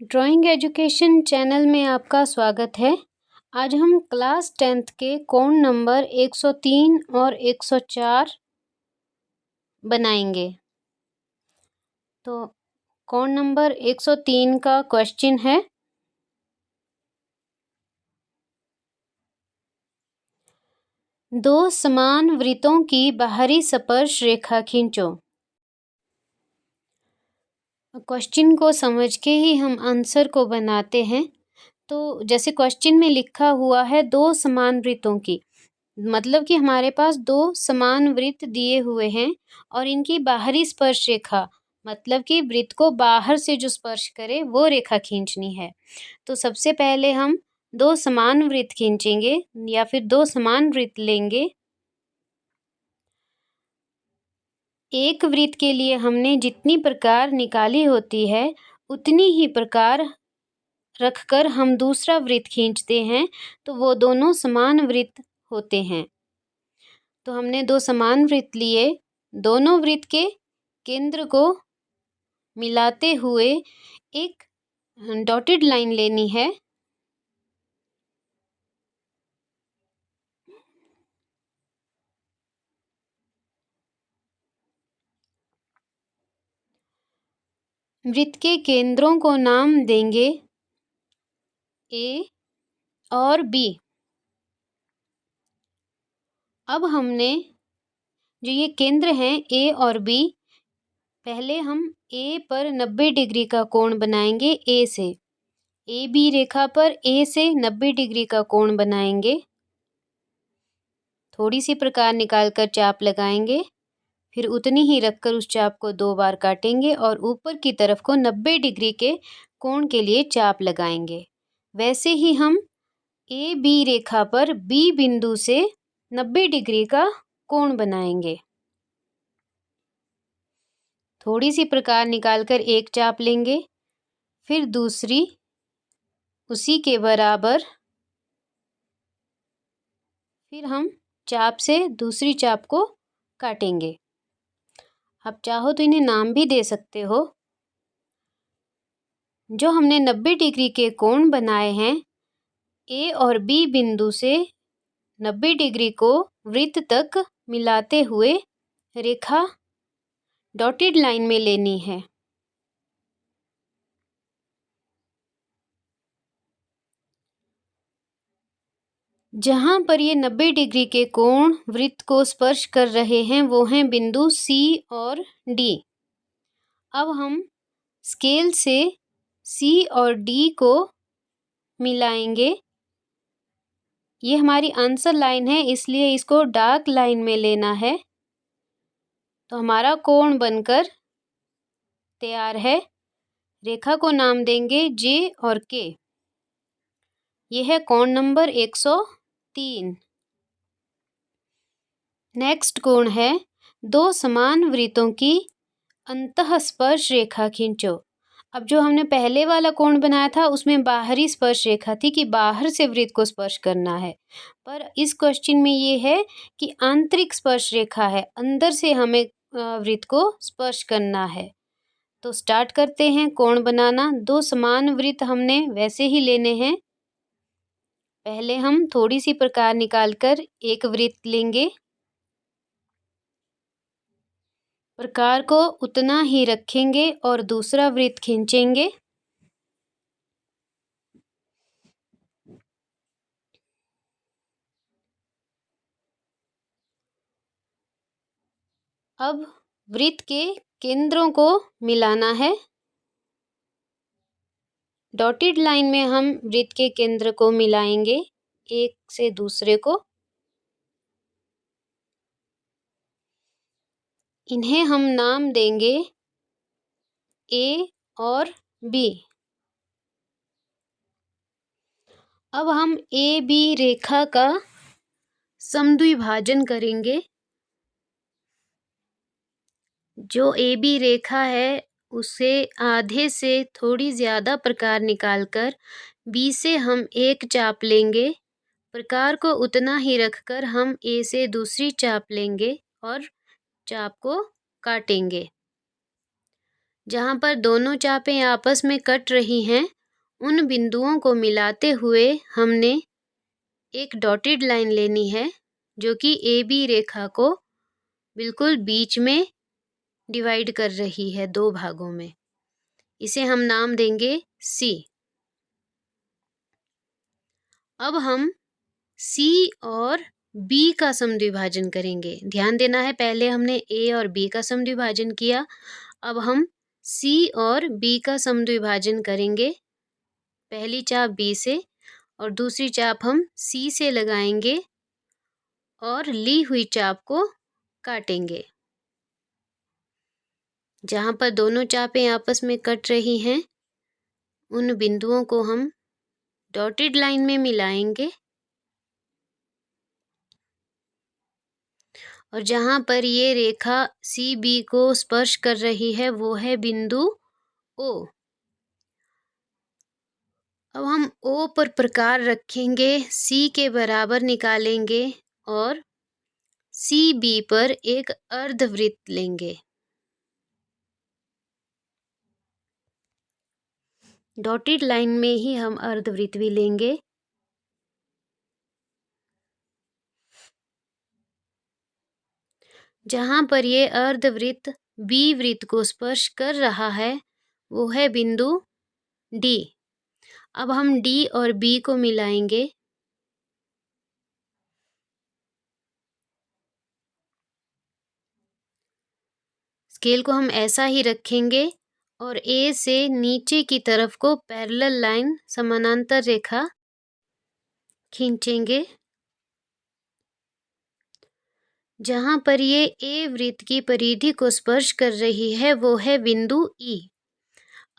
Drawing education channel में आपका स्वागत है। आज हम क्लास 10th के कोण नंबर 103 और 104 बनाएंगे। तो कोण नंबर 103 का क्वेश्चन है, दो समान वृत्तों की बाहरी स्पर्श रेखा खींचो। क्वेश्चन को समझ के ही हम आंसर को बनाते हैं। तो जैसे क्वेश्चन में लिखा हुआ है दो समान वृत्तों की, मतलब कि हमारे पास दो समान वृत्त दिए हुए हैं और इनकी बाहरी स्पर्श रेखा, मतलब कि वृत्त को बाहर से जो स्पर्श करे वो रेखा खींचनी है। तो सबसे पहले हम दो समान वृत्त खींचेंगे या फिर दो समान वृत्त लेंगे। एक वृत्त के लिए हमने जितनी प्रकार निकाली होती है उतनी ही प्रकार रखकर हम दूसरा वृत्त खींचते हैं, तो वो दोनों समान वृत्त होते हैं। तो हमने दो समान वृत्त लिए, दोनों वृत्त के केंद्र को मिलाते हुए एक डॉटेड लाइन लेनी है। वृत्त के केंद्रों को नाम देंगे ए और बी। अब हमने जो ये केंद्र हैं ए और बी, पहले हम ए पर 90 डिग्री का कोण बनाएंगे। ए से ए बी रेखा पर ए से 90 डिग्री का कोण बनाएंगे। थोड़ी सी प्रकार निकाल कर चाप लगाएंगे, फिर उतनी ही रखकर उस चाप को 2 बार काटेंगे और ऊपर की तरफ को 90 डिग्री के कोण के लिए चाप लगाएंगे। वैसे ही हम ए बी रेखा पर बी बिंदु से 90 डिग्री का कोण बनाएंगे। थोड़ी सी प्रकार निकालकर एक चाप लेंगे, फिर दूसरी उसी के बराबर, फिर हम चाप से दूसरी चाप को काटेंगे। आप चाहो तो इन्हें नाम भी दे सकते हो। जो हमने 90 डिग्री के कोण बनाए हैं, ए और बी बिंदु से 90 डिग्री को वृत्त तक मिलाते हुए रेखा डॉटेड लाइन में लेनी है। जहां पर ये 90 डिग्री के कोण वृत्त को स्पर्श कर रहे हैं वो हैं बिंदु सी और डी। अब हम स्केल से सी और डी को मिलाएंगे। ये हमारी आंसर लाइन है, इसलिए इसको डार्क लाइन में लेना है। तो हमारा कोण बनकर तैयार है। रेखा को नाम देंगे जे और के। यह है कोण नंबर 103। नेक्स्ट कोण है, दो समान वृत्तों की अंतःस्पर्श रेखा खींचो। अब जो हमने पहले वाला कोण बनाया था उसमें बाहरी स्पर्श रेखा थी कि बाहर से वृत्त को स्पर्श करना है, पर इस क्वेश्चन में ये है कि आंतरिक स्पर्श रेखा है, अंदर से हमें वृत्त को स्पर्श करना है। तो स्टार्ट करते हैं कोण बनाना। दो समान वृत्त हमने वैसे ही लेने हैं। पहले हम थोड़ी सी प्रकार निकालकर एक वृत्त लेंगे, प्रकार को उतना ही रखेंगे और दूसरा वृत्त खींचेंगे। अब वृत्त के केंद्रों को मिलाना है। डॉटेड लाइन में हम वृत्त के केंद्र को मिलाएंगे एक से दूसरे को। इन्हें हम नाम देंगे ए और बी। अब हम ए बी रेखा का समद्विभाजन करेंगे। जो ए बी रेखा है उसे आधे से थोड़ी ज़्यादा प्रकार निकालकर बी से हम एक चाप लेंगे। प्रकार को उतना ही रखकर हम ए से दूसरी चाप लेंगे और चाप को काटेंगे। जहाँ पर दोनों चापें आपस में कट रही हैं, उन बिंदुओं को मिलाते हुए हमने एक डॉटेड लाइन लेनी है जो कि AB रेखा को बिल्कुल बीच में डिवाइड कर रही है 2 भागों में। इसे हम नाम देंगे C। अब हम C और B का समद्विभाजन करेंगे। ध्यान देना है, पहले हमने A और B का समद्विभाजन किया, अब हम C और B का समद्विभाजन करेंगे। पहली चाप B से और दूसरी चाप हम C से लगाएंगे और ली हुई चाप को काटेंगे। जहाँ पर दोनों चापें आपस में कट रही हैं, उन बिंदुओं को हम डॉटेड लाइन में मिलाएंगे और जहाँ पर ये रेखा CB को स्पर्श कर रही है वो है बिंदु O। अब हम O पर प्रकार रखेंगे, C के बराबर निकालेंगे और CB पर एक अर्धवृत्त लेंगे। डॉटेड लाइन में ही हम अर्धवृत्त भी लेंगे। जहाँ पर ये अर्धवृत्त B वृत्त को स्पर्श कर रहा है वो है बिंदु D। अब हम D और B को मिलाएंगे। स्केल को हम ऐसा ही रखेंगे और A से नीचे की तरफ को पैरेलल लाइन समानांतर रेखा खींचेंगे। जहाँ पर ये A वृत्त की परिधि को स्पर्श कर रही है वो है बिंदु E।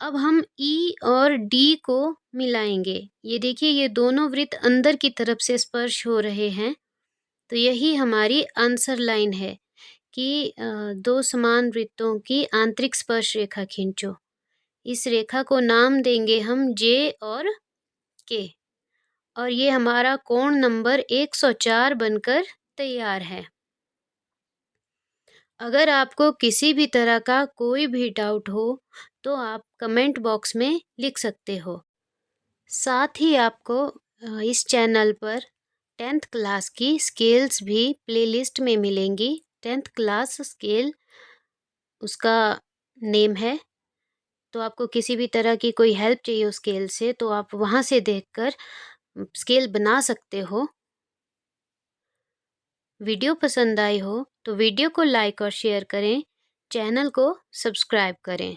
अब हम E और D को मिलाएंगे। ये देखिए, ये दोनों वृत्त अंदर की तरफ से स्पर्श हो रहे हैं, तो यही हमारी आंसर लाइन है कि 2 समान वृत्तों की आंतरिक स्पर्श रेखा खींचो। इस रेखा को नाम देंगे हम J और K और ये हमारा कोण नंबर 104 बनकर तैयार है। अगर आपको किसी भी तरह का कोई भी डाउट हो तो आप कमेंट बॉक्स में लिख सकते हो। साथ ही आपको इस चैनल पर 10th क्लास की स्केल्स भी प्लेलिस्ट में मिलेंगी। 10th क्लास स्केल उसका नेम है, तो आपको किसी भी तरह की कोई हेल्प चाहिए उस स्केल से तो आप वहाँ से देखकर स्केल बना सकते हो। वीडियो पसंद आई हो तो वीडियो को लाइक और शेयर करें, चैनल को सब्सक्राइब करें।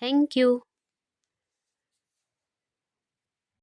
Thank you.